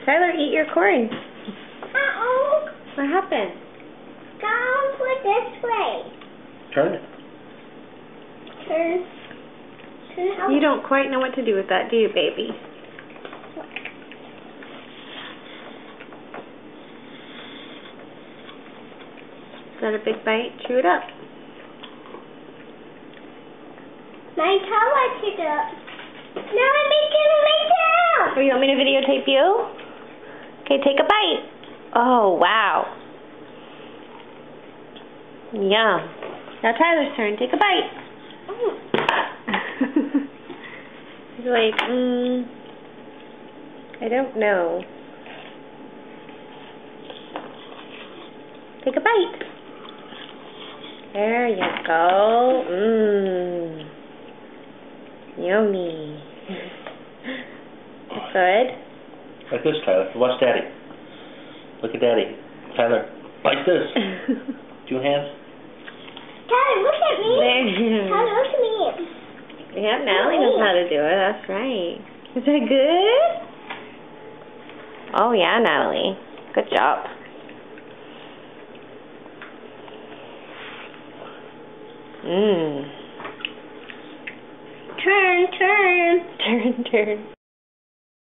Tyler, eat your corn. Uh-oh. What happened? Go put this way. Turn it. Turn. Turn out. You don't quite know what to do with that, do you, baby? Is that a big bite? Chew it up. My toe wants to go. No, I'm making my toe. Oh, you want me to videotape you? Okay, take a bite. Oh, wow. Yum. Now Tyler's turn. Take a bite. He's like, I don't know. Take a bite. There you go. Yummy. That's good. Like this, Tyler. Watch Daddy. Look at Daddy. Tyler, like this. 2 hands. Tyler, look at me. There. Tyler, look at me. Yeah, Natalie knows how to do it. That's right. Is that good? Oh, yeah, Natalie. Good job. Turn, turn. Turn, turn.